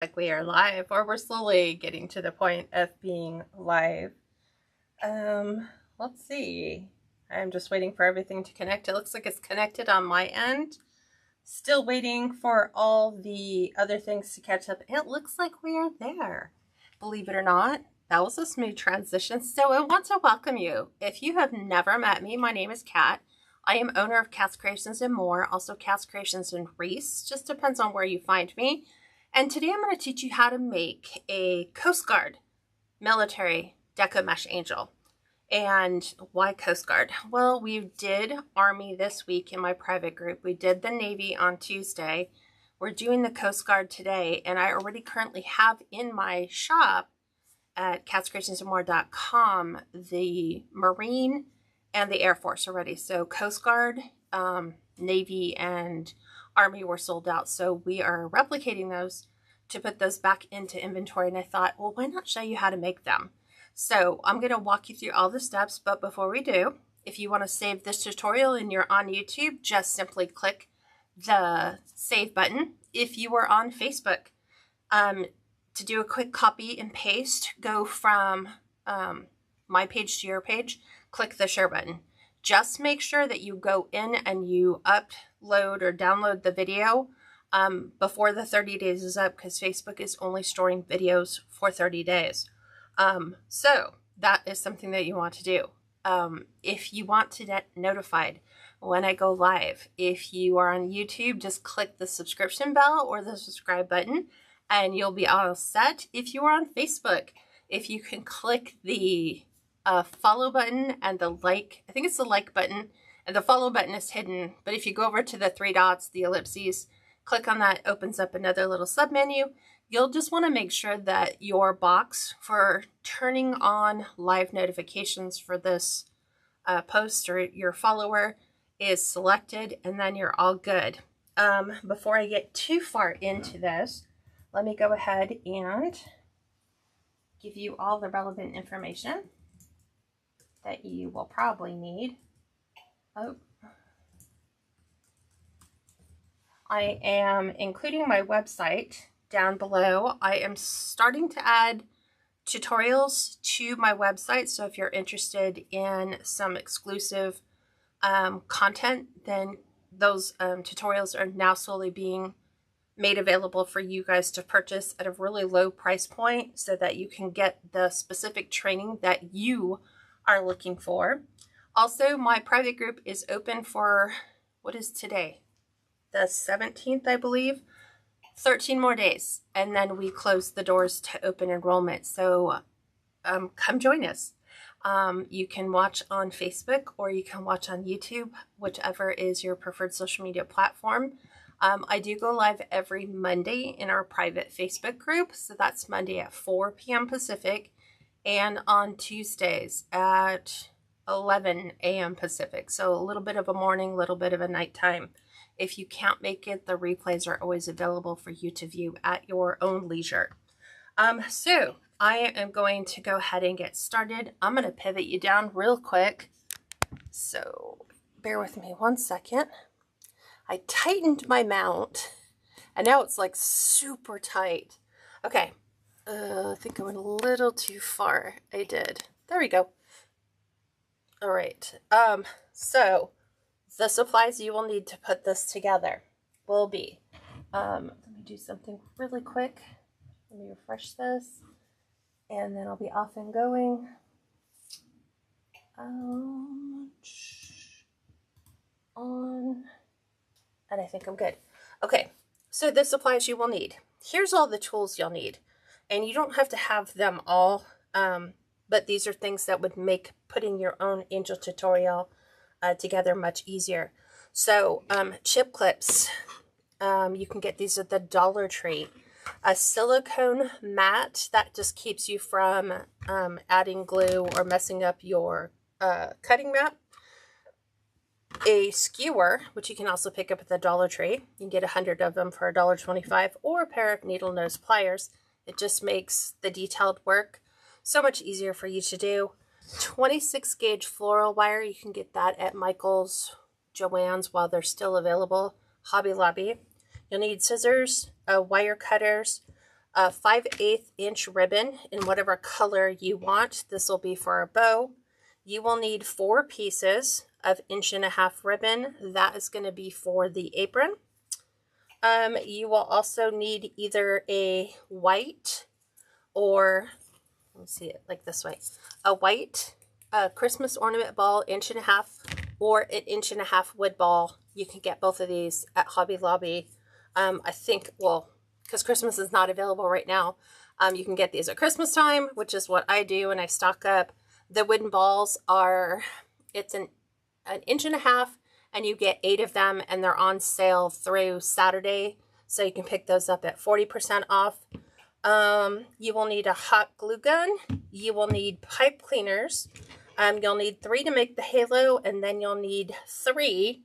Like we are live, or we're slowly getting to the point of being live. Let's see. I'm just waiting for everything to connect. It looks like it's connected on my end. Still waiting for all the other things to catch up. It looks like we are there. Believe it or not, that was a smooth transition. So I want to welcome you. If you have never met me, my name is Kat. I am owner of Kat's Creations and More, also Kat's Creations and Wreaths. Just depends on where you find me. And today I'm going to teach you how to make a Coast Guard military Deco mesh angel. And why Coast Guard? Well, we did Army this week in my private group. We did the Navy on Tuesday. We're doing the Coast Guard today, and I already currently have in my shop at catscreationsandmore.com the Marine and the Air Force already. So Coast Guard, Navy, and Army were sold out. So we are replicating those to put those back into inventory. And I thought, well, why not show you how to make them? So I'm going to walk you through all the steps. But before we do, if you want to save this tutorial and you're on YouTube, just simply click the save button. If you are on Facebook, to do a quick copy and paste, go from my page to your page, click the share button. Just make sure that you go in and you upload or download the video before the 30 days is up, because Facebook is only storing videos for 30 days. So that is something that you want to do. If you want to get notified when I go live, if you are on YouTube, just click the subscription bell or the subscribe button and you'll be all set. If you are on Facebook, if you can click the follow button and the like, I think it's the like button, and the follow button is hidden. But if you go over to the three dots, the ellipses, click on that, opens up another little sub menu. You'll just want to make sure that your box for turning on live notifications for this post or your follower is selected, and then you're all good. Before I get too far into this, let me go ahead and give you all the relevant information that you will probably need. Oh, I am including my website down below. I am starting to add tutorials to my website, so if you're interested in some exclusive content, then those tutorials are now slowly being made available for you guys to purchase at a really low price point so that you can get the specific training that you are looking for. Also, my private group is open for, what is today? The 17th, I believe. 13 more days, and then we close the doors to open enrollment. So come join us. You can watch on Facebook or you can watch on YouTube, whichever is your preferred social media platform. I do go live every Monday in our private Facebook group. So that's Monday at 4 p.m. Pacific and on Tuesdays at 11 a.m. Pacific. So a little bit of a morning, a little bit of a nighttime. If you can't make it, the replays are always available for you to view at your own leisure. So I am going to go ahead and get started. I'm going to pivot you down real quick. So bear with me one second. I tightened my mount and now it's like super tight. Okay. I think I went a little too far. I did. There we go. All right. So the supplies you will need to put this together will be, let me do something really quick. Let me refresh this, and then I'll be off and going. On, and I think I'm good. Okay, so the supplies you will need. Here's all the tools you'll need, and you don't have to have them all, but these are things that would make putting your own angel tutorial together much easier. So chip clips, you can get these at the Dollar Tree. A silicone mat that just keeps you from adding glue or messing up your cutting mat. A skewer, which you can also pick up at the Dollar Tree. You can get 100 of them for $1.25, or a pair of needle nose pliers. It just makes the detailed work so much easier for you to do. 26 gauge floral wire, you can get that at Michael's, Joann's while they're still available, Hobby Lobby. You'll need scissors, wire cutters, a 5/8 inch ribbon in whatever color you want. This will be for a bow. You will need 4 pieces of 1.5 inch ribbon. That is going to be for the apron. You will also need either a white or, let me see it like this way, a white Christmas ornament ball, 1.5 inch, or an 1.5 inch wood ball. You can get both of these at Hobby Lobby. I think, well, because Christmas is not available right now, you can get these at Christmas time, which is what I do, and I stock up. The wooden balls are, it's an 1.5 inch, and you get 8 of them, and they're on sale through Saturday, so you can pick those up at 40% off. You will need a hot glue gun. You will need pipe cleaners. You'll need 3 to make the halo, and then you'll need 3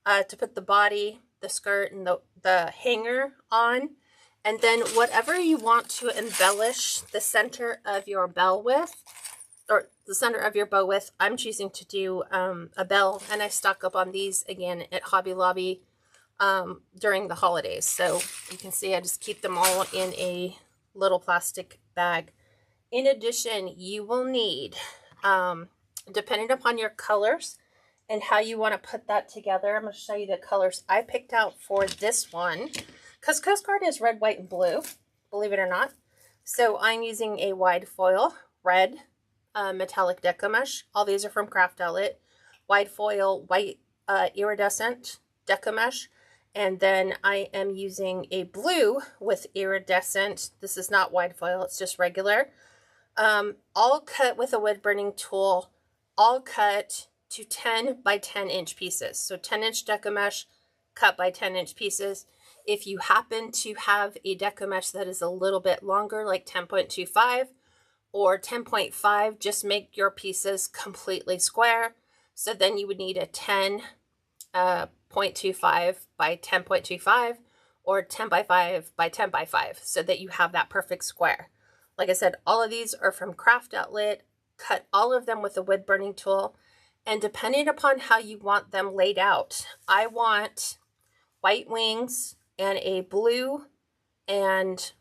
to put the body, the skirt, and the hanger on. And then whatever you want to embellish the center of your bell with, or the center of your bow with, I'm choosing to do a bell, and I stock up on these again at Hobby Lobby during the holidays. So you can see I just keep them all in a little plastic bag. In addition, you will need, depending upon your colors and how you want to put that together, I'm going to show you the colors I picked out for this one, because Coast Guard is red, white, and blue, believe it or not. So I'm using a wide foil, red, metallic Deco mesh. All these are from Craft Outlet. Wide foil, white iridescent Deco mesh. And then I am using a blue with iridescent. This is not wide foil, it's just regular. All cut with a wood burning tool, all cut to 10 by 10 inch pieces. So 10 inch Deco mesh cut by 10 inch pieces. If you happen to have a Deco mesh that is a little bit longer, like 10.25 or 10.5, just make your pieces completely square. So then you would need a 10.25 by 10.25 or 10 by 5 by 10 by 5, so that you have that perfect square. Like I said, all of these are from Craft Outlet. Cut all of them with a wood burning tool, and depending upon how you want them laid out, I want white wings and a blue and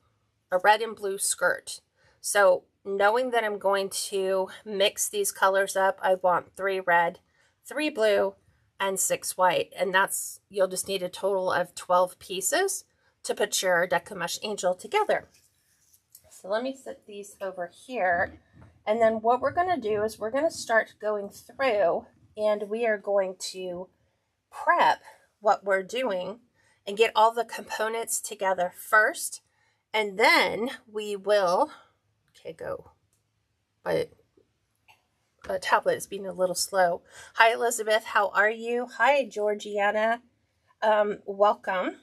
a red and blue skirt. So knowing that I'm going to mix these colors up, I want 3 red, 3 blue, and 6 white. And that's, you'll just need a total of 12 pieces to put your Deco Mesh Angel together. So let me set these over here. And then what we're going to do is we're going to start going through, and we are going to prep what we're doing and get all the components together first. And then we will, okay, go. But the tablet is being a little slow. Hi, Elizabeth. How are you? Hi, Georgiana. Welcome.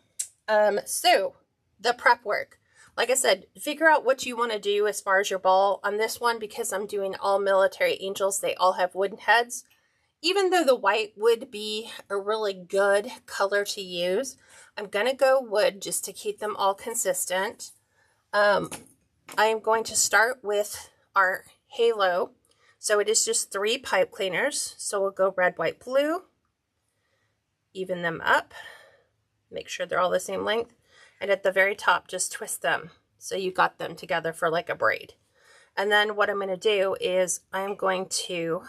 So the prep work. Like I said, figure out what you want to do as far as your ball. On this one, because I'm doing all military angels, they all have wooden heads. Even though the white would be a really good color to use, I'm going to go wood just to keep them all consistent. I am going to start with our halo. So it is just 3 pipe cleaners. So we'll go red, white, blue. Even them up. Make sure they're all the same length. And at the very top, just twist them so you got them together for like a braid. And then what I'm going to do is I'm going to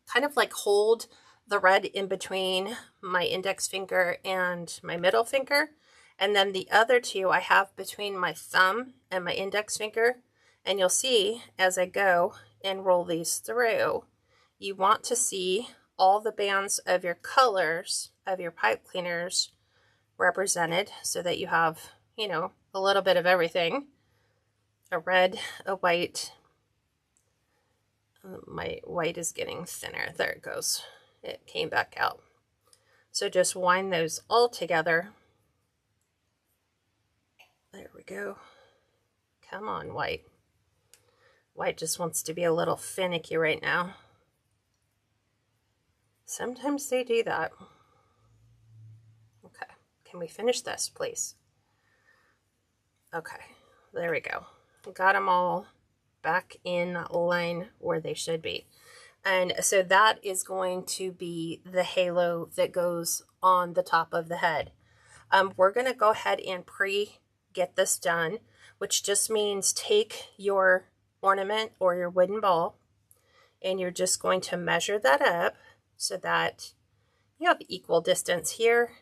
kind of like hold the red in between my index finger and my middle finger. And then the other 2 I have between my thumb and my index finger. And you'll see as I go and roll these through, you want to see all the bands of your colors of your pipe cleaners represented, so that you have, you know, a little bit of everything. A red, a white. My white is getting thinner. There it goes. It came back out. So just wind those all together. There we go. Come on, white. White just wants to be a little finicky right now. Sometimes they do that. Okay. Can we finish this, please? Okay, there we go. Got them all back in line where they should be. And so that is going to be the halo that goes on the top of the head. We're going to go ahead and get this done. which just means take your ornament or your wooden ball and you're just going to measure that up so that you have equal distance here.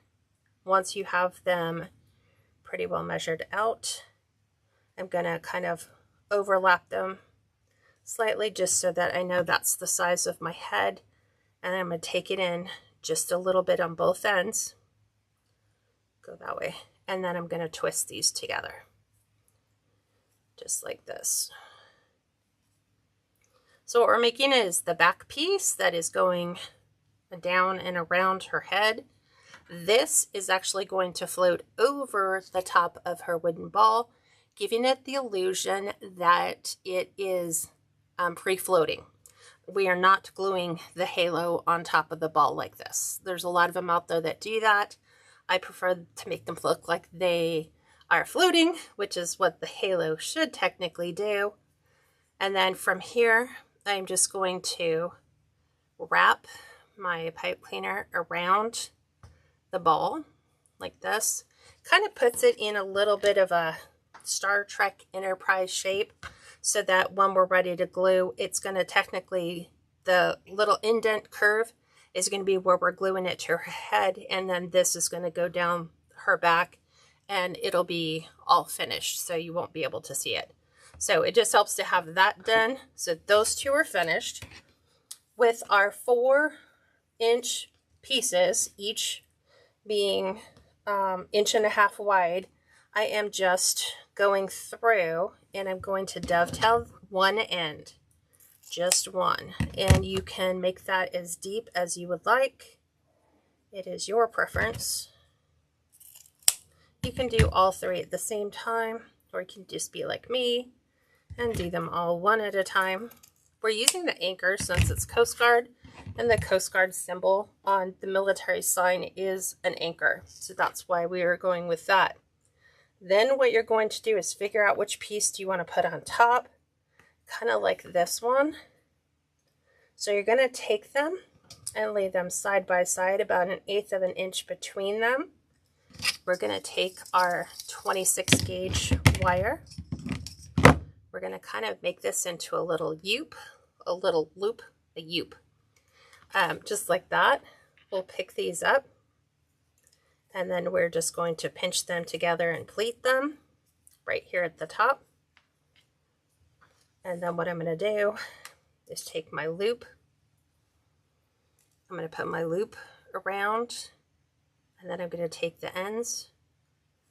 Once you have them pretty well measured out, I'm going to kind of overlap them slightly just so that I know that's the size of my head, and I'm going to take it in just a little bit on both ends. Go that way. And then I'm going to twist these together just like this. So what we're making is the back piece that is going down and around her head. This is actually going to float over the top of her wooden ball, giving it the illusion that it is free-floating. We are not gluing the halo on top of the ball like this. There's a lot of them out there that do that. I prefer to make them look like they are floating, which is what the halo should technically do. And then from here, I'm just going to wrap my pipe cleaner around the ball like this. Kind of puts it in a little bit of a Star Trek Enterprise shape so that when we're ready to glue, it's going to technically, the little indent curve is going to be where we're gluing it to her head, and then this is going to go down her back and it'll be all finished, so you won't be able to see it. So it just helps to have that done. So those two are finished. With our 4-inch pieces, each being 1.5 inches wide, I am just going through and I'm going to dovetail one end, just one. And you can make that as deep as you would like. It is your preference. You can do all 3 at the same time, or you can just be like me and do them all one at a time. We're using the anchor since it's Coast Guard, and the Coast Guard symbol on the military sign is an anchor. So that's why we are going with that. Then what you're going to do is figure out which piece do you want to put on top, kind of like this one. So you're going to take them and lay them side by side, about 1/8 of an inch between them. We're going to take our 26 gauge wire. We're going to kind of make this into a little loop, a yoop. Just like that. We'll pick these up, and then we're just going to pinch them together and pleat them right here at the top. And then what I'm going to do is take my loop. I'm going to put my loop around, and then I'm going to take the ends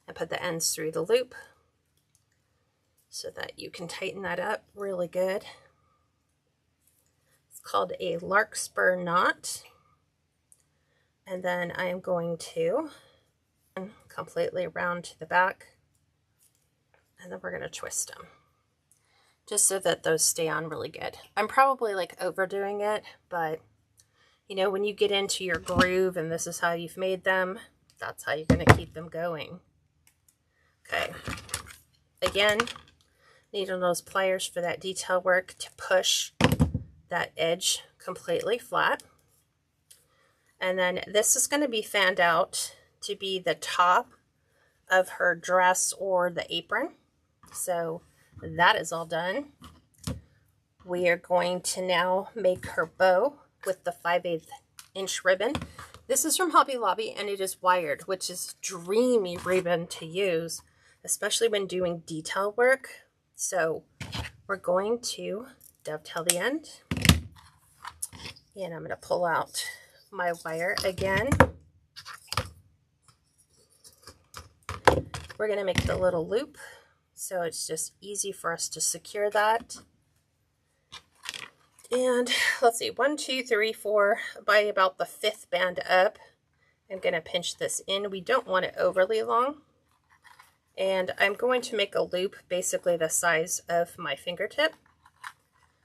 and put the ends through the loop so that you can tighten that up really good. It's called a larkspur knot. And then I am going to completely around to the back, and then we're going to twist them just so that those stay on really good. I'm probably like overdoing it, but you know, when you get into your groove and this is how you've made them, that's how you're going to keep them going. Okay, again, needle nose pliers for that detail work to push that edge completely flat. And then this is going to be fanned out to be the top of her dress or the apron. So that is all done. We are going to now make her bow with the 5/8 inch ribbon. This is from Hobby Lobby, and it is wired, which is dreamy ribbon to use, especially when doing detail work. So we're going to dovetail the end, and I'm going to pull out my wire again. We're going to make the little loop, so it's just easy for us to secure that. And let's see, 1, 2, 3, 4, by about the 5th band up, I'm going to pinch this in. We don't want it overly long. And I'm going to make a loop basically the size of my fingertip.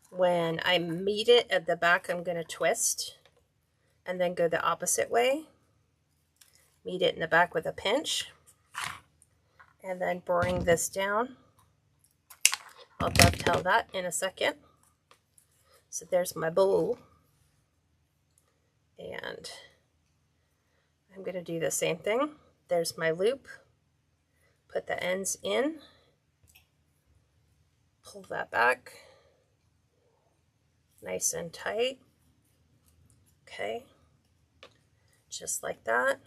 When I meet it at the back, I'm going to twist and then go the opposite way. Meet it in the back with a pinch. And then bring this down. I'll dovetail that in a second. So there's my bow. And I'm going to do the same thing. There's my loop. Put the ends in. pull that back nice and tight. Okay, just like that.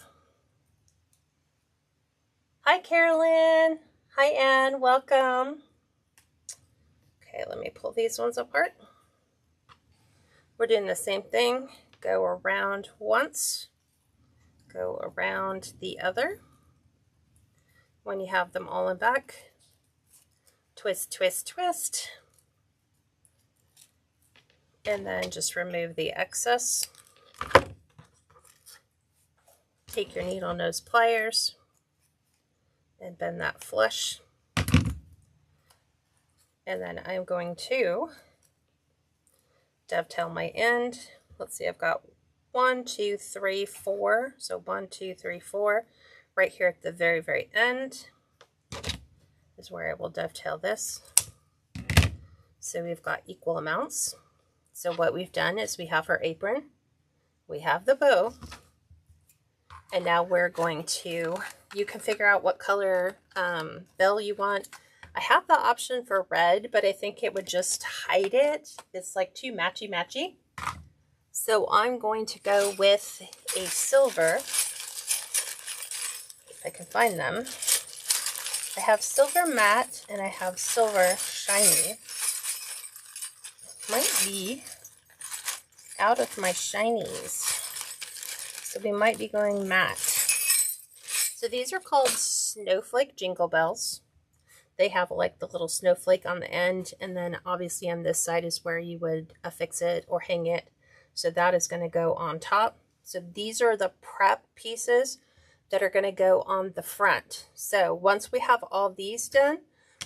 Hi, Carolyn. Hi, Anne. Welcome. Okay, let me pull these ones apart. We're doing the same thing. Go around once, go around the other. When you have them all in back, twist, twist, twist. And then just remove the excess. Take your needle nose pliers and bend that flush. And then I'm going to dovetail my end. Let's see, I've got 1, 2, 3, 4. So 1, 2, 3, 4. Right here at the very, very end is where I will dovetail this. So we've got equal amounts. So what we've done is we have our apron, we have the bow, and now we're going to, you can figure out what color bell you want. I have the option for red, but I think it would just hide it. It's like too matchy-matchy. So I'm going to go with a silver, if I can find them. I have silver matte and I have silver shiny. Might be out of my shinies, so we might be going matte. So these are called snowflake jingle bells. They have like the little snowflake on the end, and then obviously on this side is where you would affix it or hang it. So that is going to go on top. So these are the prep pieces that are going to go on the front. So once we have all these done,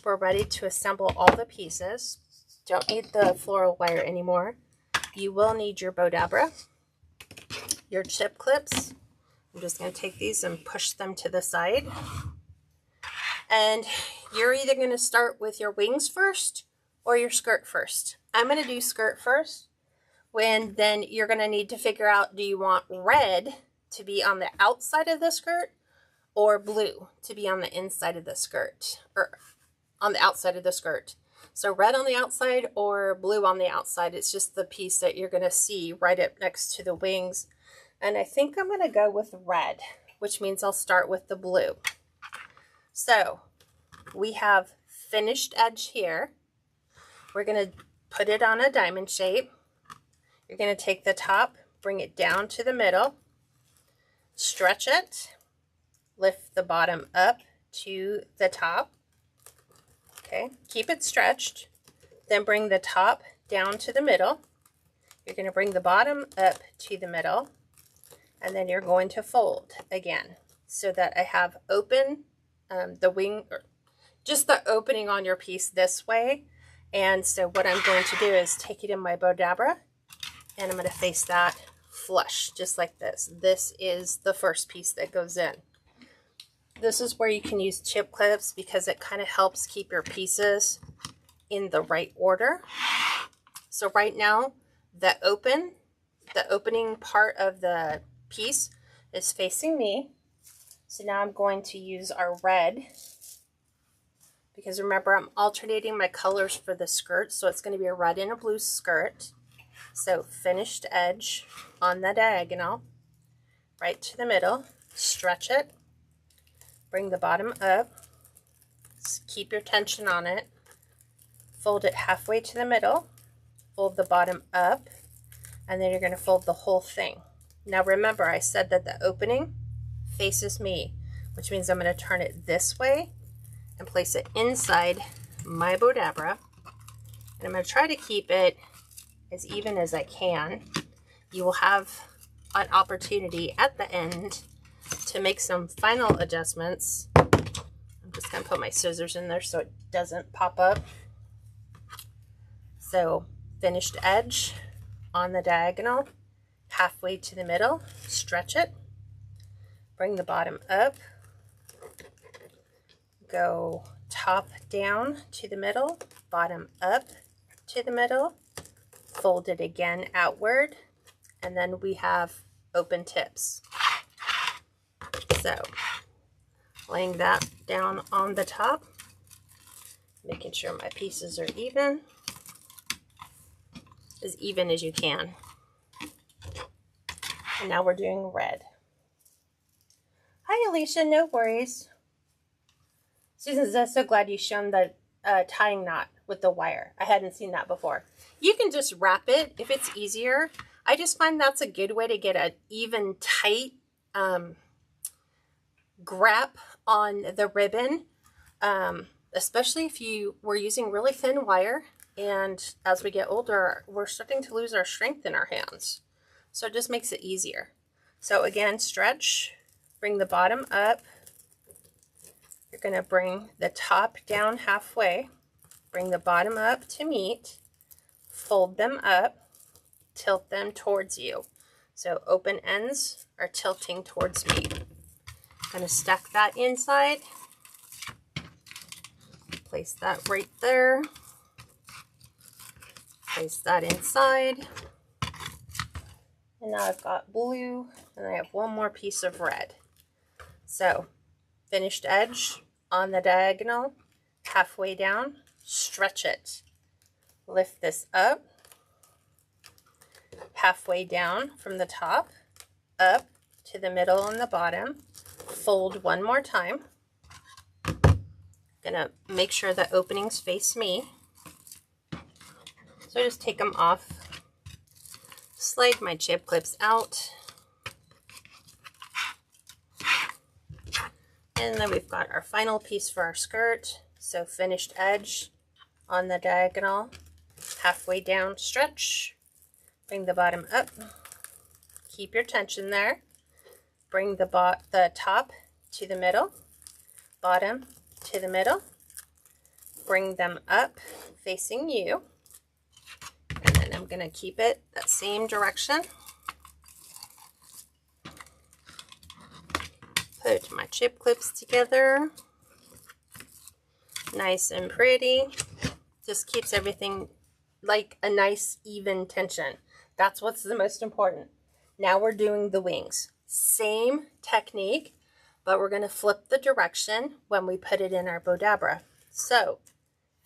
we're ready to assemble all the pieces. Don't need the floral wire anymore. You will need your Bodabra, your chip clips. I'm just going to take these and push them to the side. And you're either going to start with your wings first or your skirt first. I'm going to do skirt first. Then you're going to need to figure out, do you want red to be on the outside of the skirt or blue to be on the inside of the skirt, or on the outside of the skirt? So red on the outside or blue on the outside. It's just the piece that you're going to see right up next to the wings. And I think I'm going to go with red, which means I'll start with the blue. So we have finished edge here. We're going to put it on a diamond shape. You're going to take the top, bring it down to the middle, stretch it, lift the bottom up to the top. Okay, keep it stretched, then bring the top down to the middle. You're going to bring the bottom up to the middle, and then you're going to fold again so that I have open the wing, or just the opening on your piece this way. And so what I'm going to do is take it in my Bodabra, and I'm going to face that flush, just like this. This is the first piece that goes in. This is where you can use chip clips because it kind of helps keep your pieces in the right order. So right now, the opening part of the piece is facing me. So now I'm going to use our red, because remember, I'm alternating my colors for the skirt. So it's going to be a red and a blue skirt. So finished edge on the diagonal, right to the middle, stretch it. Bring the bottom up, keep your tension on it, fold it halfway to the middle, fold the bottom up, and then you're going to fold the whole thing. Now remember, I said that the opening faces me, which means I'm going to turn it this way and place it inside my Bodabra. And I'm going to try to keep it as even as I can. You will have an opportunity at the end to make some final adjustments. I'm just going to put my scissors in there so it doesn't pop up. So finished edge on the diagonal, halfway to the middle, stretch it, bring the bottom up, go top down to the middle, bottom up to the middle, fold it again outward, and then we have open tips. So laying that down on the top, Making sure my pieces are as even as you can. And now we're doing red. Hi, Alicia, no worries. Susan's so glad you shown the tying knot with the wire. I hadn't seen that before. You can just wrap it if it's easier. I just find that's a good way to get an even tight grip on the ribbon, especially if you were using really thin wire. And as we get older, we're starting to lose our strength in our hands. So it just makes it easier. So again, stretch, bring the bottom up. You're going to bring the top down halfway, bring the bottom up to meet, fold them up, tilt them towards you. So open ends are tilting towards me. I'm going to stack that inside. Place that right there. Place that inside. And now I've got blue, and I have one more piece of red. So, finished edge on the diagonal, halfway down, stretch it. Lift this up, halfway down from the top, up to the middle and the bottom. Fold one more time. Gonna make sure the openings face me. So I just take them off. Slide my chip clips out. And then we've got our final piece for our skirt. So finished edge on the diagonal, halfway down, stretch. Bring the bottom up. Keep your tension there. Bring the top to the middle, bottom to the middle. Bring them up facing you. And then I'm going to keep it that same direction. Put my chip clips together. Nice and pretty. Just keeps everything like a nice even tension. That's what's the most important. Now we're doing the wings. Same technique, but we're going to flip the direction when we put it in our bodabra. So,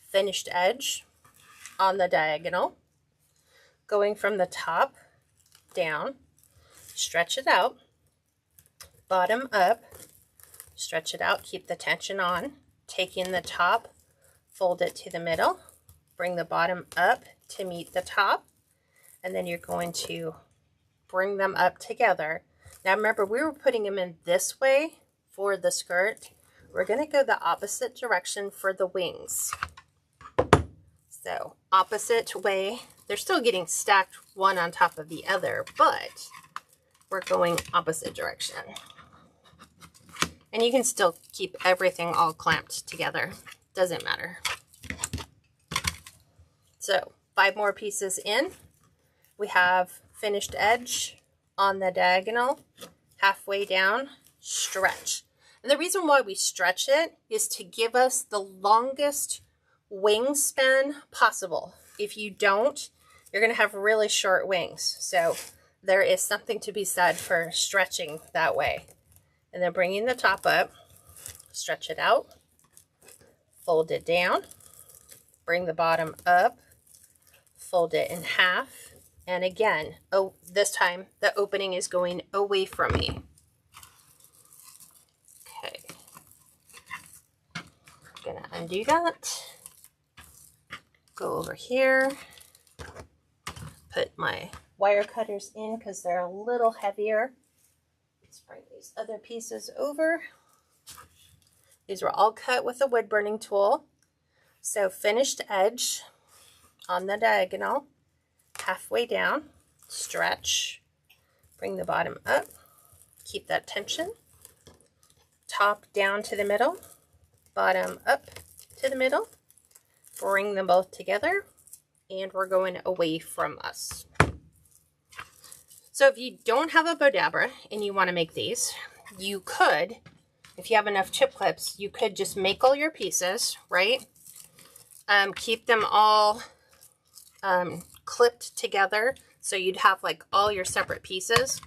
finished edge on the diagonal. Going from the top down, stretch it out, bottom up, stretch it out, keep the tension on, taking the top, fold it to the middle, bring the bottom up to meet the top, and then you're going to bring them up together. Now remember, we were putting them in this way for the skirt. We're going to go the opposite direction for the wings. So opposite way. They're still getting stacked one on top of the other, but we're going opposite direction. And you can still keep everything all clamped together. Doesn't matter. So 5 more pieces in. We have finished edge on the diagonal, halfway down, stretch. And the reason why we stretch it is to give us the longest wingspan possible. If you don't, you're going to have really short wings. So there is something to be said for stretching that way. And then bringing the top up, stretch it out, fold it down, bring the bottom up, fold it in half. And again, oh, this time the opening is going away from me. Okay. I'm gonna undo that. Go over here. Put my wire cutters in because they're a little heavier. Let's bring these other pieces over. These were all cut with a wood burning tool. So finished edge on the diagonal, halfway down, stretch, bring the bottom up, keep that tension, top down to the middle, bottom up to the middle, bring them both together, and we're going away from us. So if you don't have a bodabra and you want to make these, you could, if you have enough chip clips, you could just make all your pieces, right? Keep them all clipped together, so you'd have like all your separate pieces.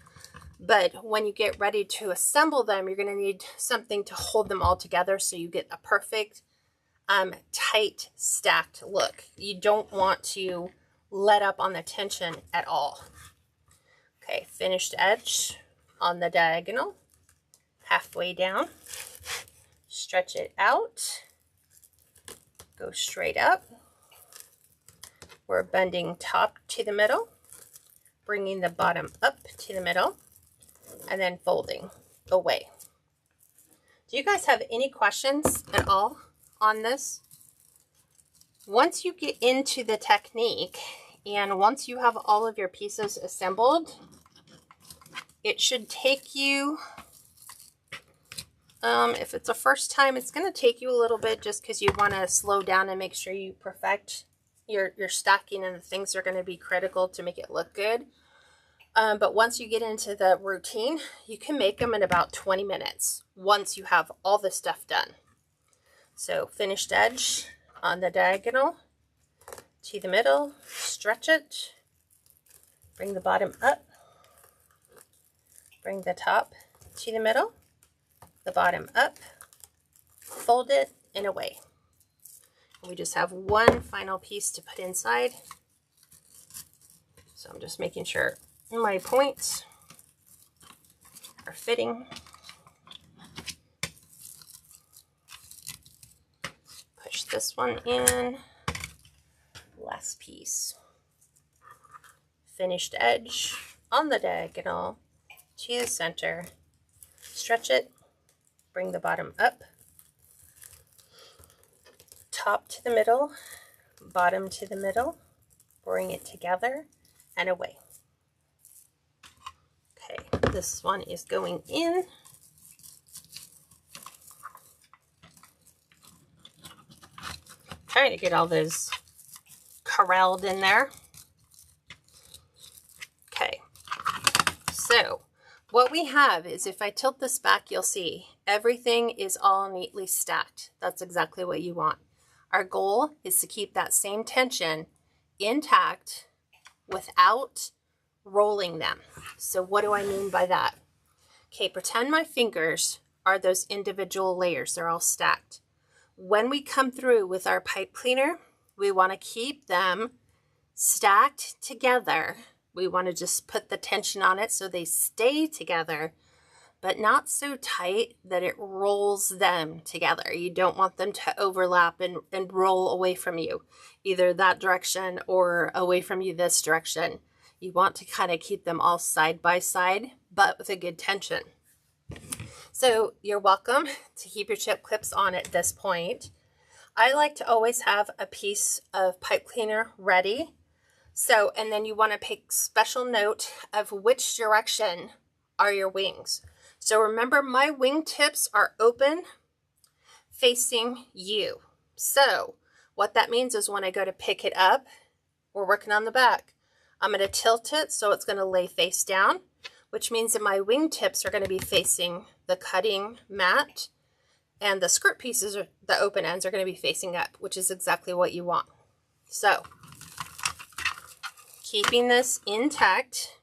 But when you get ready to assemble them, you're going to need something to hold them all together so you get a perfect tight stacked look. You don't want to let up on the tension at all. Okay, finished edge on the diagonal, halfway down, stretch it out, go straight up. We're bending top to the middle, bringing the bottom up to the middle, and then folding away. Do you guys have any questions at all on this? Once you get into the technique and once you have all of your pieces assembled, it should take you, if it's a first time, it's going to take you a little bit just because you want to slow down and make sure you perfect your stacking and the things that are going to be critical to make it look good. But once you get into the routine, you can make them in about 20 minutes once you have all the stuff done. So finished edge on the diagonal to the middle, stretch it, bring the bottom up, bring the top to the middle, the bottom up, fold it, and away. And we just have one final piece to put inside. So I'm just making sure my points are fitting. Push this one in. Last piece. Finished edge on the diagonal to the center. Stretch it. Bring the bottom up. Top to the middle. Bottom to the middle. Bring it together and away. Okay, this one is going in. Trying to get all those corralled in there. Okay, so what we have is, if I tilt this back, you'll see everything is all neatly stacked. That's exactly what you want. Our goal is to keep that same tension intact without rolling them. So what do I mean by that? Okay, pretend my fingers are those individual layers. They're all stacked. When we come through with our pipe cleaner, we want to keep them stacked together. We want to just put the tension on it so they stay together, but not so tight that it rolls them together. You don't want them to overlap and roll away from you, either that direction or away from you this direction. You want to kind of keep them all side by side, but with a good tension. So you're welcome to keep your chip clips on at this point. I like to always have a piece of pipe cleaner ready. So, and then you want to take special note of which direction are your wings. So remember, my wing tips are open facing you. So what that means is when I go to pick it up, we're working on the back. I'm going to tilt it so it's going to lay face down, which means that my wing tips are going to be facing the cutting mat, and the skirt pieces, or the open ends, are going to be facing up, which is exactly what you want. So keeping this intact.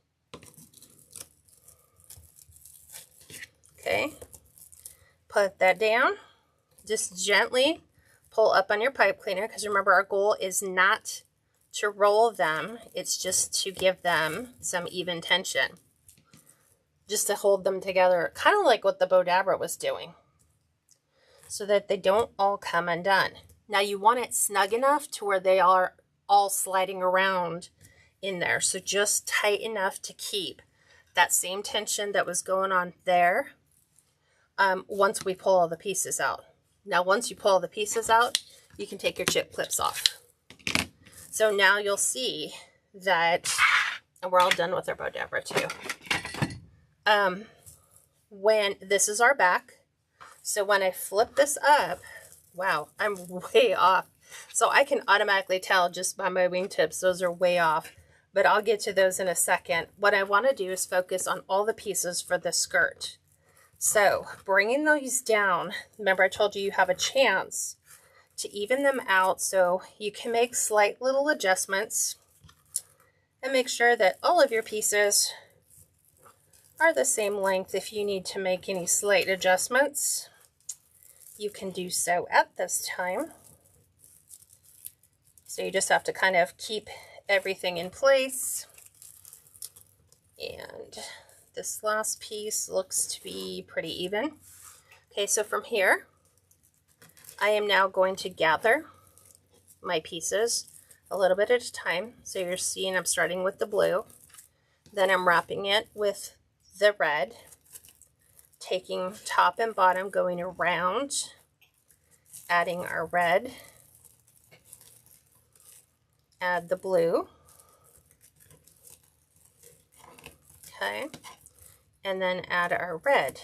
Okay, put that down. Just gently pull up on your pipe cleaner, because remember, our goal is not to roll them. It's just to give them some even tension, just to hold them together, kind of like what the Bodabra was doing, so that they don't all come undone. Now you want it snug enough to where they are all sliding around in there. So just tight enough to keep that same tension that was going on there once we pull all the pieces out. Now once you pull all the pieces out, you can take your chip clips off. So now you'll see that, and we're all done with our Bodabra too. When this is our back, so when I flip this up, wow, I'm way off. So I can automatically tell just by my wingtips, those are way off, but I'll get to those in a second. What I want to do is focus on all the pieces for the skirt. So bringing those down, remember I told you have a chance to even them out, so you can make slight little adjustments and make sure that all of your pieces are the same length. If you need to make any slight adjustments, you can do so at this time. So you just have to kind of keep everything in place. And this last piece looks to be pretty even. Okay, so from here, I am now going to gather my pieces a little bit at a time. So you're seeing I'm starting with the blue, then I'm wrapping it with the red, taking top and bottom, going around, adding our red, add the blue, okay, and then add our red.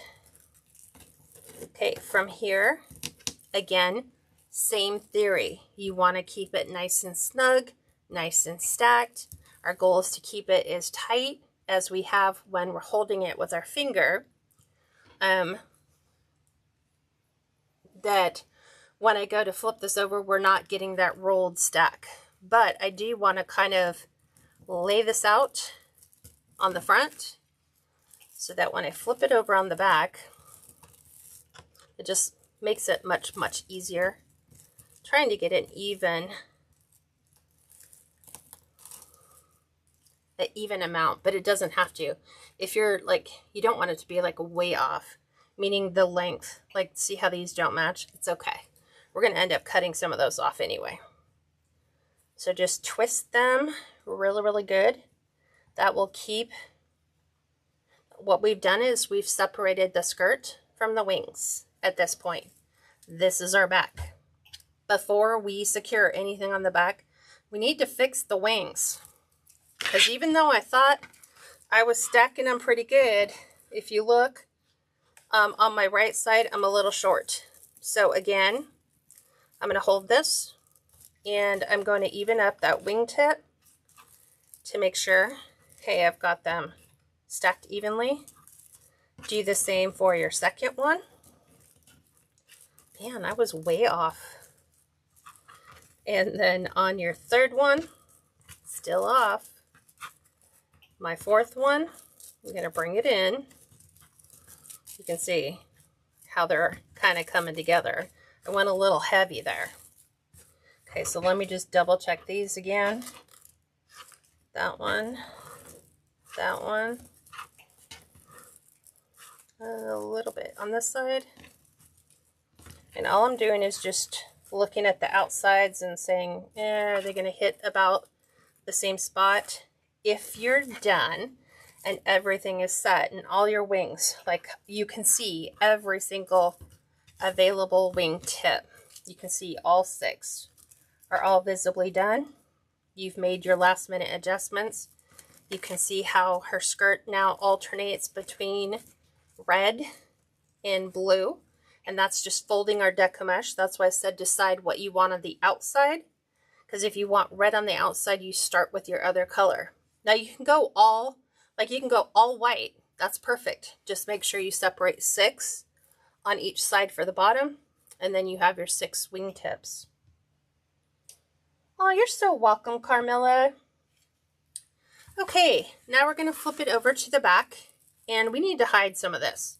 Okay, from here, again, same theory. You want to keep it nice and snug, nice and stacked. Our goal is to keep it as tight as we have when we're holding it with our finger. That when I go to flip this over, we're not getting that rolled stack. But I do want to kind of lay this out on the front so that when I flip it over on the back, it just makes it much, much easier. Trying to get an even amount, but it doesn't have to. If you're like, you don't want it to be like way off, meaning the length, like see how these don't match? It's okay. We're going to end up cutting some of those off anyway. So just twist them really, really good. That will keep, what we've done is we've separated the skirt from the wings at this point. This is our back. Before we secure anything on the back, we need to fix the wings. Because even though I thought I was stacking them pretty good, if you look on my right side, I'm a little short. So again, I'm going to hold this and I'm going to even up that wingtip to make sure, okay, I've got them stacked evenly. Do the same for your second one. Man, I was way off. And then on your third one, still off. My fourth one, I'm going to bring it in. You can see how they're kind of coming together. I went a little heavy there. Okay, so let me just double check these again. That one, a little bit on this side. And all I'm doing is just looking at the outsides and saying, are they going to hit about the same spot? If you're done and everything is set and all your wings, like you can see every single available wing tip. You can see all 6 are all visibly done. You've made your last minute adjustments. You can see how her skirt now alternates between red and blue. And that's just folding our deco mesh. That's why I said decide what you want on the outside. Because if you want red on the outside, you start with your other color. Now you can go all white. That's perfect. Just make sure you separate 6 on each side for the bottom. And then you have your 6 wingtips. Oh, you're so welcome, Carmilla. Okay, now we're going to flip it over to the back. And we need to hide some of this.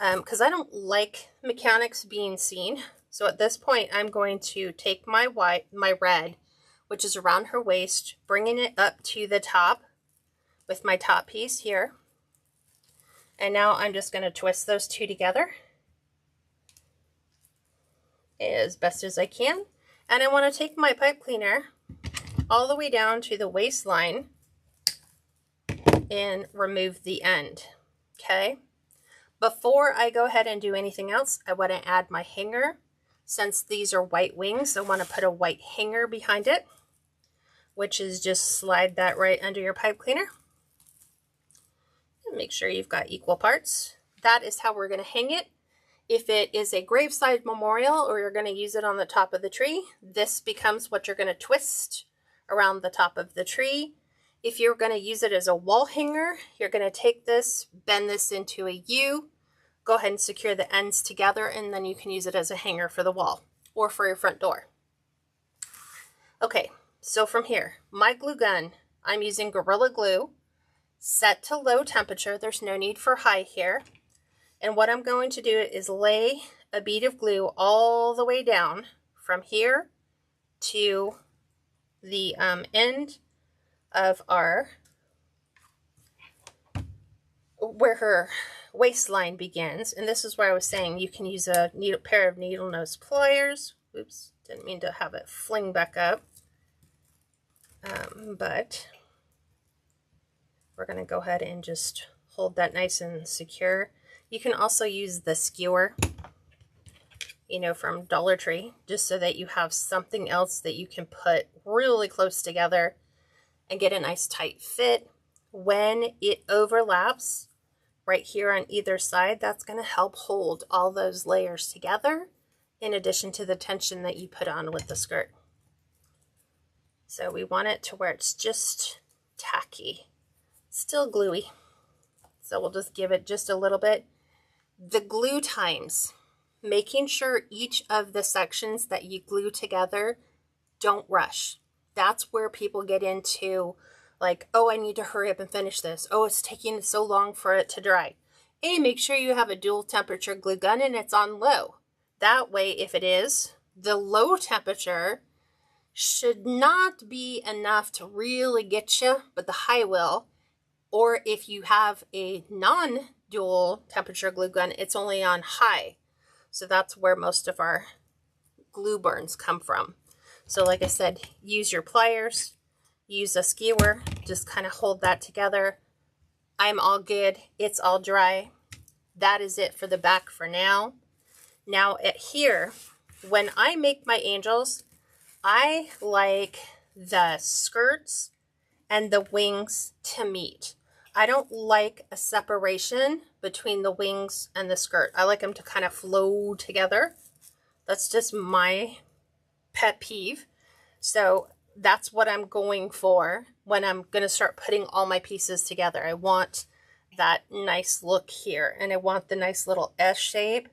Because I don't like mechanics being seen. So at this point, I'm going to take my red, which is around her waist, bringing it up to the top with my top piece here. And now I'm just going to twist those 2 together as best as I can. And I want to take my pipe cleaner all the way down to the waistline and remove the end. Okay. Before I go ahead and do anything else, I want to add my hanger. Since these are white wings, I want to put a white hanger behind it, which is just slide that right under your pipe cleaner. And make sure you've got equal parts. That is how we're going to hang it. If it is a graveside memorial or you're going to use it on the top of the tree, this becomes what you're going to twist around the top of the tree. If you're going to use it as a wall hanger, you're going to take this, bend this into a U, go ahead and secure the ends together, and then you can use it as a hanger for the wall or for your front door. Okay, so from here, my glue gun, I'm using Gorilla Glue, set to low temperature. There's no need for high here. And what I'm going to do is lay a bead of glue all the way down from here to the end of where her waistline begins. And this is where I was saying you can use a pair of needle nose pliers. Oops, didn't mean to have it fling back up. But we're going to go ahead and just hold that nice and secure. You can also use the skewer, you know, from Dollar Tree, just so that you have something else that you can put really close together and get a nice tight fit. When it overlaps right here on either side, that's going to help hold all those layers together, in addition to the tension that you put on with the skirt. So we want it to where it's just tacky, still gluey. So we'll just give it just a little bit. The glue times, making sure each of the sections that you glue together, don't rush. That's where people get into like, oh, I need to hurry up and finish this. Oh, it's taking so long for it to dry. A, make sure you have a dual temperature glue gun and it's on low. That way, if it is, the low temperature should not be enough to really get you, but the high will. Or if you have a non-dual temperature glue gun, it's only on high. So that's where most of our glue burns come from. So like I said, use your pliers, use a skewer, just kind of hold that together. I'm all good. It's all dry. That is it for the back for now. Now at here, when I make my angels, I like the skirts and the wings to meet. I don't like a separation between the wings and the skirt. I like them to kind of flow together. That's just my pet peeve. So that's what I'm going for when I'm going to start putting all my pieces together. I want that nice look here, and I want the nice little S shape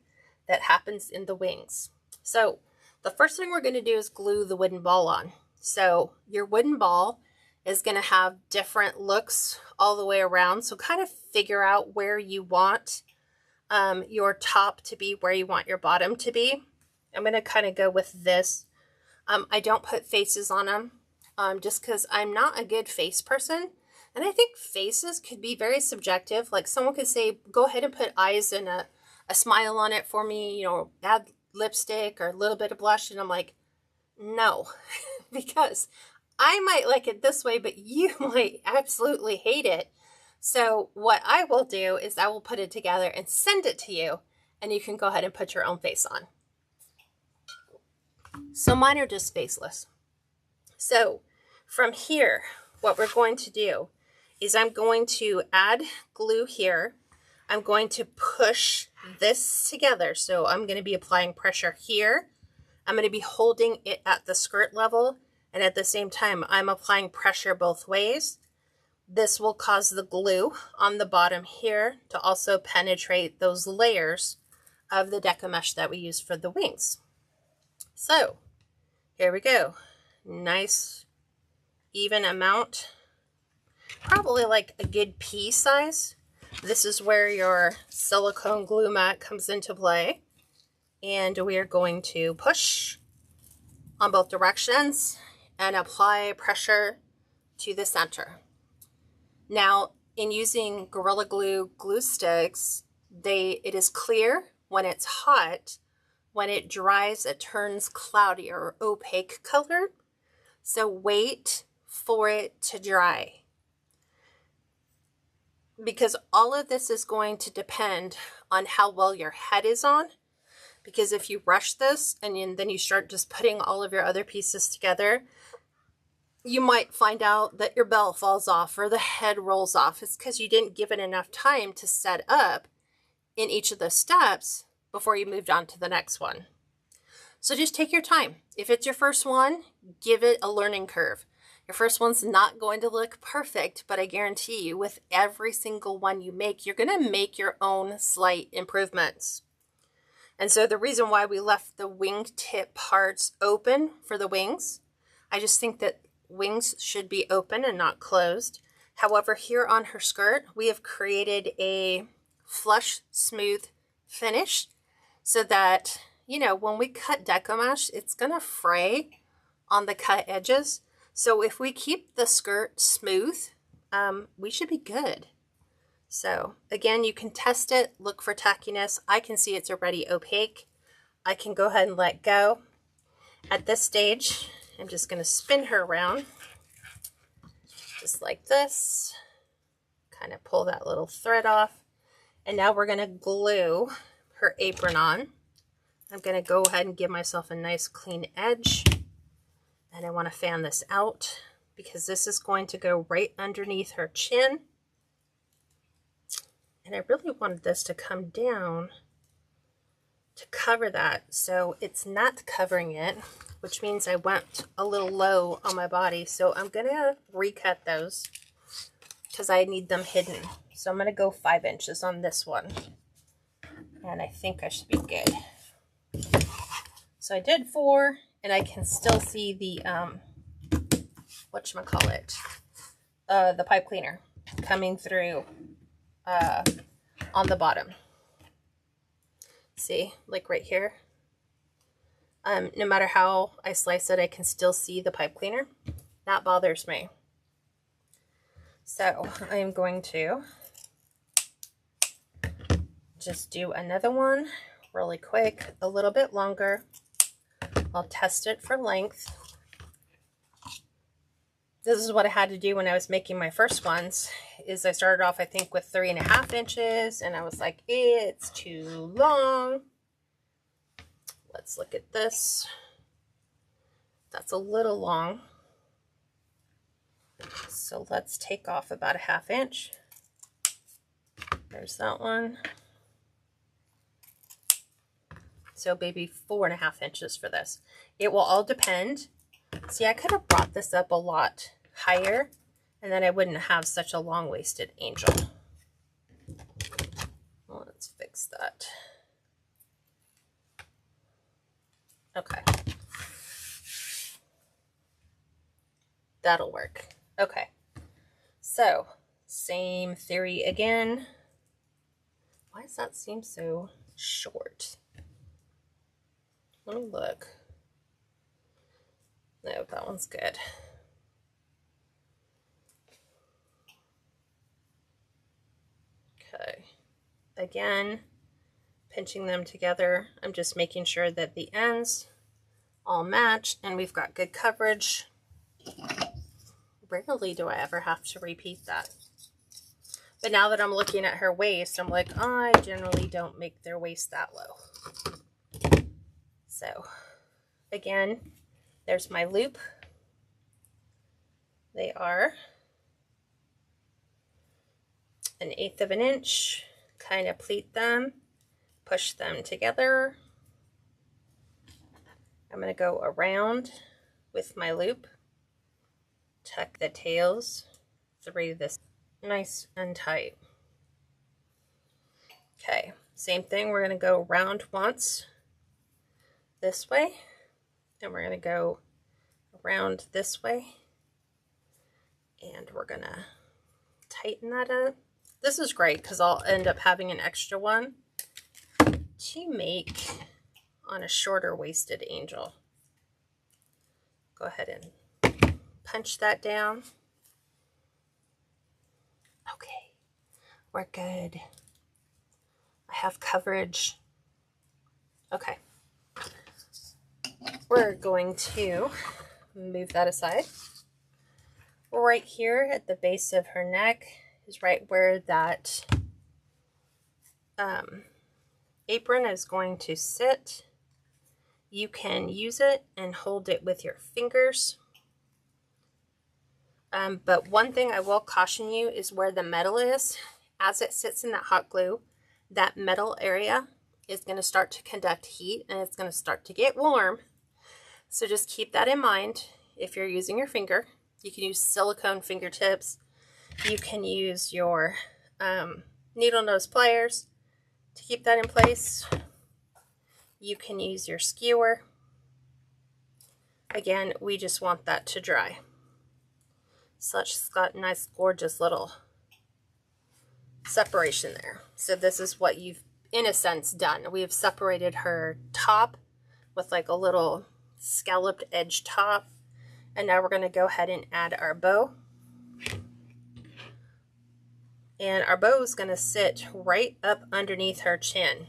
that happens in the wings. So the first thing we're going to do is glue the wooden ball on. So your wooden ball is going to have different looks all the way around. So kind of figure out where you want your top to be, where you want your bottom to be. I'm going to kind of go with this. I don't put faces on them just because I'm not a good face person. And I think faces could be very subjective. Like someone could say, go ahead and put eyes and a smile on it for me, you know, add lipstick or a little bit of blush. And I'm like, no, because I might like it this way, but you might absolutely hate it. So what I will do is I will put it together and send it to you, and you can go ahead and put your own face on. So mine are just faceless. So from here, what we're going to do is I'm going to add glue here. I'm going to push this together. So I'm going to be applying pressure here. I'm going to be holding it at the skirt level, and at the same time, I'm applying pressure both ways. This will cause the glue on the bottom here to also penetrate those layers of the Deco mesh that we use for the wings. So here we go. Nice even amount, probably like a good pea size. This is where your silicone glue mat comes into play. And we are going to push on both directions and apply pressure to the center. Now, in using Gorilla Glue glue sticks, it is clear when it's hot. When it dries, it turns cloudy or opaque colored. So wait for it to dry, because all of this is going to depend on how well your head is on. Because if you rush this and then you start just putting all of your other pieces together, you might find out that your bell falls off or the head rolls off. It's because you didn't give it enough time to set up in each of the steps before you moved on to the next one. So just take your time. If it's your first one, give it a learning curve. Your first one's not going to look perfect, but I guarantee you with every single one you make, you're going to make your own slight improvements. And so the reason why we left the wingtip parts open for the wings, I just think that wings should be open and not closed. However, here on her skirt, we have created a flush, smooth finish so that, you know, when we cut Deco mesh, it's going to fray on the cut edges. So if we keep the skirt smooth, we should be good. So again, you can test it, look for tackiness. I can see it's already opaque. I can go ahead and let go. At this stage, I'm just going to spin her around just like this. Kind of pull that little thread off. And now we're going to glue her apron on. I'm going to go ahead and give myself a nice clean edge. And I want to fan this out because this is going to go right underneath her chin. And I really wanted this to come down to cover that, so it's not covering it, which means I went a little low on my body. So I'm gonna recut those because I need them hidden. So I'm gonna go 5 inches on this one, and I think I should be good. So I did 4, and I can still see the whatchamacallit, the pipe cleaner coming through on the bottom. See, like right here. No matter how I slice it, I can still see the pipe cleaner. That bothers me. So I am going to just do another one really quick, a little bit longer. I'll test it for length. This is what I had to do when I was making my first ones, is I started off, I think, with 3.5 inches, and I was like, it's too long. Let's look at this. That's a little long. So let's take off about 1/2 inch. There's that one. So maybe 4.5 inches for this. It will all depend. See, I could have brought this up a lot higher, and then I wouldn't have such a long-waisted angel. Well, let's fix that. Okay. That'll work. Okay. So, same theory again. Why does that seem so short? Let me look. No, that one's good. Okay. Again, pinching them together. I'm just making sure that the ends all match and we've got good coverage. Rarely do I ever have to repeat that. But now that I'm looking at her waist, I'm like, I generally don't make their waist that low. So, again, there's my loop. They are 1/8 of an inch. Kind of pleat them, push them together. I'm going to go around with my loop, tuck the tails through this nice and tight. Okay, same thing. We're going to go around once this way, and we're going to go around this way, and we're going to tighten that up. This is great because I'll end up having an extra one to make on a shorter waisted angel. Go ahead and punch that down. Okay, we're good. I have coverage. Okay. We're going to move that aside. Right here at the base of her neck is right where that apron is going to sit. You can use it and hold it with your fingers. But one thing I will caution you is where the metal is. As it sits in that hot glue, that metal area is going to start to conduct heat and it's going to start to get warm. So just keep that in mind if you're using your finger. You can use silicone fingertips. You can use your needle nose pliers to keep that in place. You can use your skewer. Again, we just want that to dry. So it's got a nice, gorgeous little separation there. So this is what you've, in a sense, done. We have separated her top with like a little scalloped edge top. And now we're going to go ahead and add our bow. And our bow is going to sit right up underneath her chin.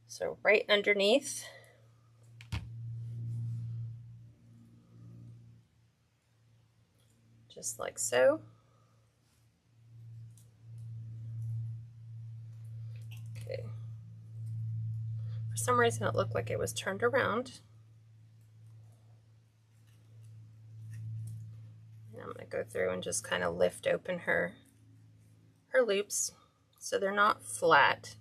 So right underneath. Just like so. Okay. For some reason it looked like it was turned around. And I'm going to go through and just kind of lift open her loops so they're not flat.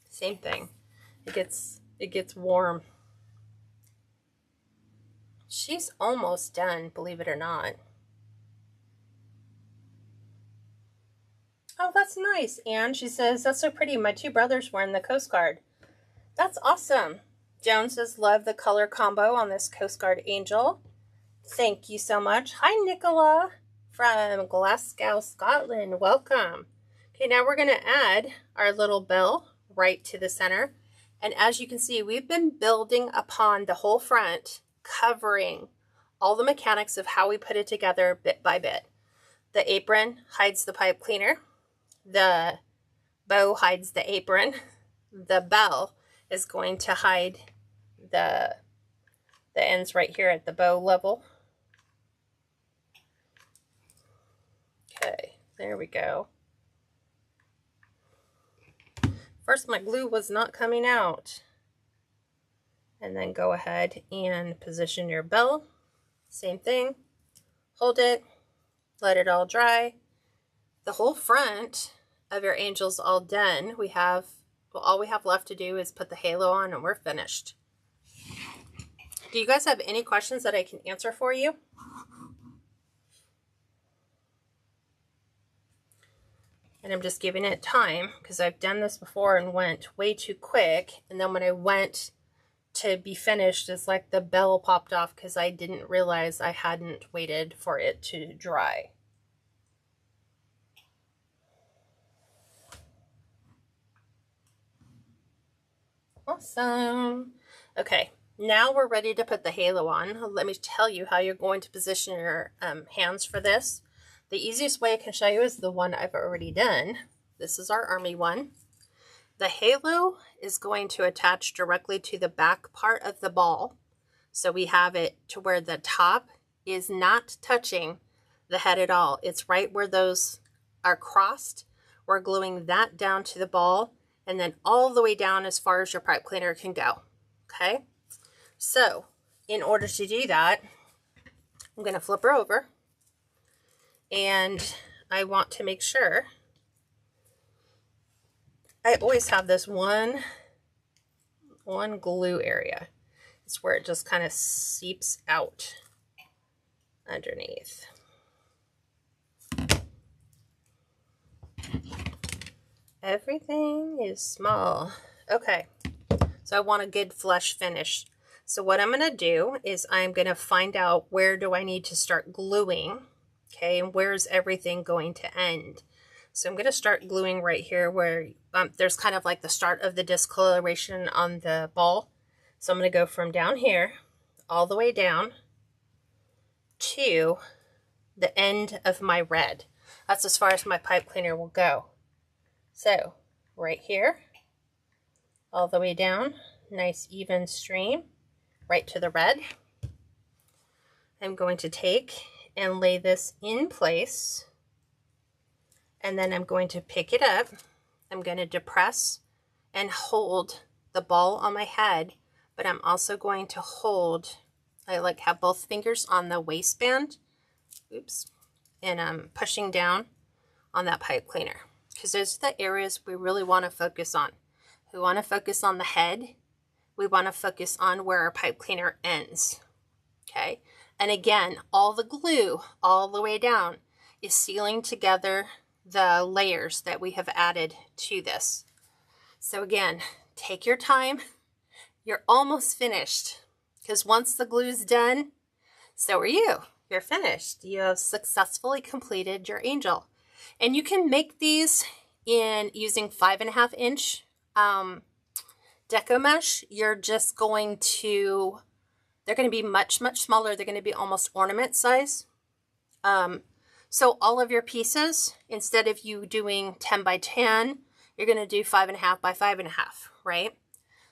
Same thing. It gets warm. She's almost done, believe it or not. Oh, that's nice. And she says, that's so pretty. My two brothers were in the Coast Guard. That's awesome. Joan says, love the color combo on this Coast Guard angel. Thank you so much. Hi, Nicola from Glasgow, Scotland. Welcome. Okay, now we're going to add our little bell right to the center. And as you can see, we've been building upon the whole front, covering all the mechanics of how we put it together bit by bit. The apron hides the pipe cleaner. The bow hides the apron. The bell is going to hide the ends right here at the bow level. Okay, there we go. First, my glue was not coming out. And then go ahead and position your bell. Same thing. Hold it. Let it all dry. The whole front of your angel's all done. All we have left to do is put the halo on and we're finished. Do you guys have any questions that I can answer for you? And I'm just giving it time because I've done this before and went way too quick. And then when I went to be finished, it's like the bell popped off because I didn't realize I hadn't waited for it to dry. Awesome. Okay, now we're ready to put the halo on. Let me tell you how you're going to position your hands for this. The easiest way I can show you is the one I've already done. This is our army one. The halo is going to attach directly to the back part of the ball. So we have it to where the top is not touching the head at all. It's right where those are crossed. We're gluing that down to the ball and then all the way down as far as your pipe cleaner can go. Okay? So in order to do that, I'm going to flip her over. And I want to make sure I always have this one glue area. It's where it just kind of seeps out underneath. Everything is small. Okay, so I want a good flush finish. So what I'm going to do is I'm going to find out where do I need to start gluing. Okay, and where's everything going to end? So I'm going to start gluing right here where there's kind of like the start of the discoloration on the ball. So I'm going to go from down here all the way down to the end of my red. That's as far as my pipe cleaner will go. So right here, all the way down, nice even stream right to the red. I'm going to take and lay this in place, and then I'm going to pick it up. I'm going to depress and hold the ball on my head, but I'm also going to hold, I like have both fingers on the waistband, oops, and I'm pushing down on that pipe cleaner because those are the areas we really want to focus on. We want to focus on the head. We want to focus on where our pipe cleaner ends, okay? And again, all the glue all the way down is sealing together the layers that we have added to this. So again, take your time. You're almost finished because once the glue's done, so are you. You're finished. You have successfully completed your angel. And you can make these in using 5.5 inch Deco mesh. You're just going to They're going to be much, much smaller. They're going to be almost ornament size. So all of your pieces, instead of you doing 10 by 10, you're going to do 5.5 by 5.5, right?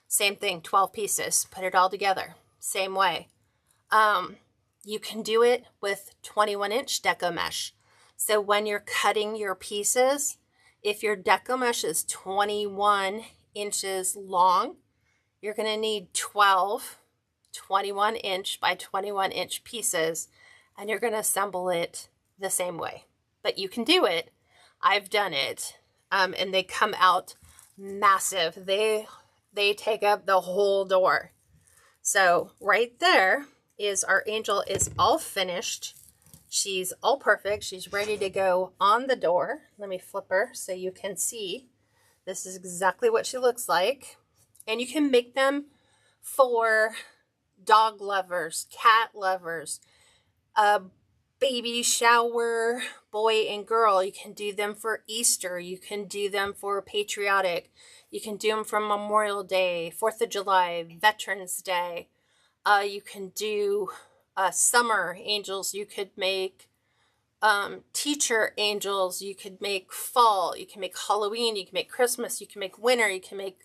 Same thing, 12 pieces. Put it all together. Same way. You can do it with 21-inch Deco mesh. So when you're cutting your pieces, if your Deco mesh is 21 inches long, you're going to need 12 21-inch by 21-inch pieces, and you're going to assemble it the same way. But you can do it. I've done it, and they come out massive. They take up the whole door. So right there is our angel is all finished. She's all perfect. She's ready to go on the door. Let me flip her so you can see. This is exactly what she looks like. And you can make them for dog lovers, cat lovers, a baby shower, boy and girl. You can do them for Easter. You can do them for Patriotic. You can do them for Memorial Day, 4th of July, Veterans Day. You can do summer angels. You could make teacher angels. You could make fall. You can make Halloween. You can make Christmas. You can make winter. You can make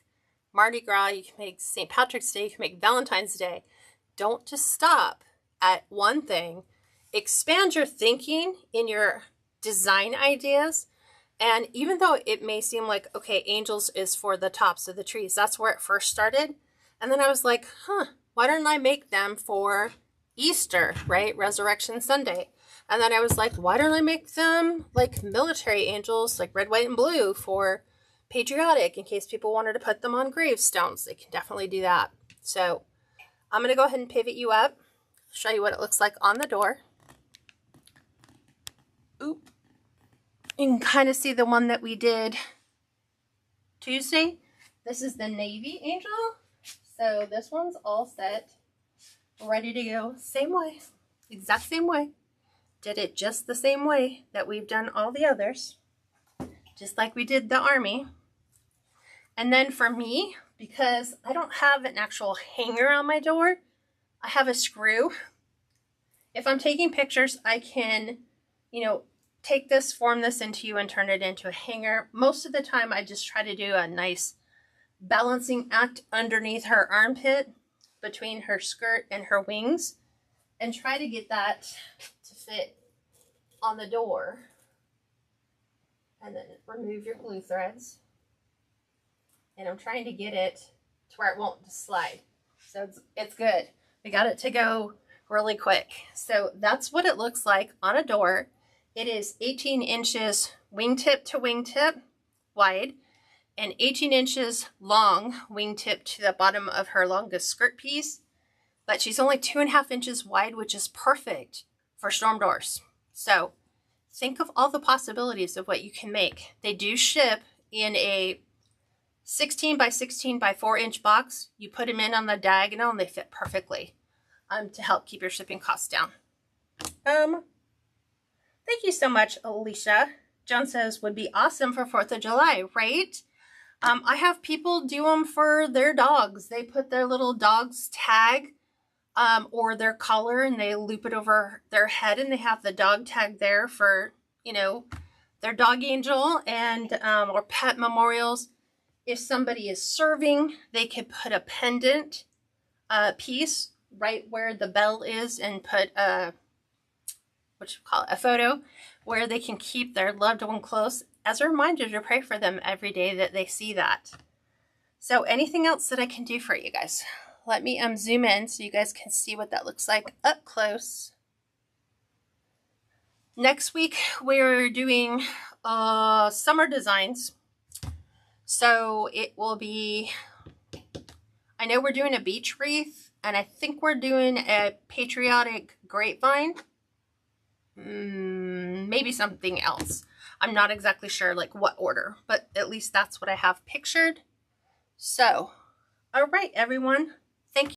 Mardi Gras. You can make St. Patrick's Day. You can make Valentine's Day. Don't just stop at one thing. Expand your thinking in your design ideas. And even though it may seem like, okay, angels is for the tops of the trees. That's where it first started. And then I was like, why don't I make them for Easter, right? Resurrection Sunday. And then I was like, why don't I make them like military angels, like red, white, and blue for Patriotic, in case people wanted to put them on gravestones. They can definitely do that. So I'm going to go ahead and pivot you up, show you what it looks like on the door. Oop. You can kind of see the one that we did Tuesday. This is the navy angel. So this one's all set, ready to go. Same way, exact same way. Did it just the same way that we've done all the others, just like we did the army. And then for me, because I don't have an actual hanger on my door, I have a screw. If I'm taking pictures, I can, take this, form this into you and turn it into a hanger. Most of the time, I just try to do a nice balancing act underneath her armpit, between her skirt and her wings, and try to get that to fit on the door. And then remove your glue threads. And I'm trying to get it to where it won't slide. So it's good. We got it to go really quick. So that's what it looks like on a door. It is 18 inches wingtip to wingtip wide and 18 inches long wingtip to the bottom of her longest skirt piece. But she's only 2.5 inches wide, which is perfect for storm doors. So think of all the possibilities of what you can make. They do ship in a 16 by 16 by 4-inch box. You put them in on the diagonal and they fit perfectly to help keep your shipping costs down. Thank you so much, Alicia. John says, would be awesome for 4th of July, right? I have people do them for their dogs. They put their little dog's tag or their collar and they loop it over their head and they have the dog tag there for, their dog angel and or pet memorials. If somebody is serving, they could put a pendant piece right where the bell is and put a photo where they can keep their loved one close as a reminder to pray for them every day that they see that. So anything else that I can do for you guys? Let me zoom in so you guys can see what that looks like up close. Next week, we're doing summer designs. So it will be, I know we're doing a beach wreath, and I think we're doing a patriotic grapevine. Maybe something else. I'm not exactly sure like what order, but at least that's what I have pictured. So, all right, everyone.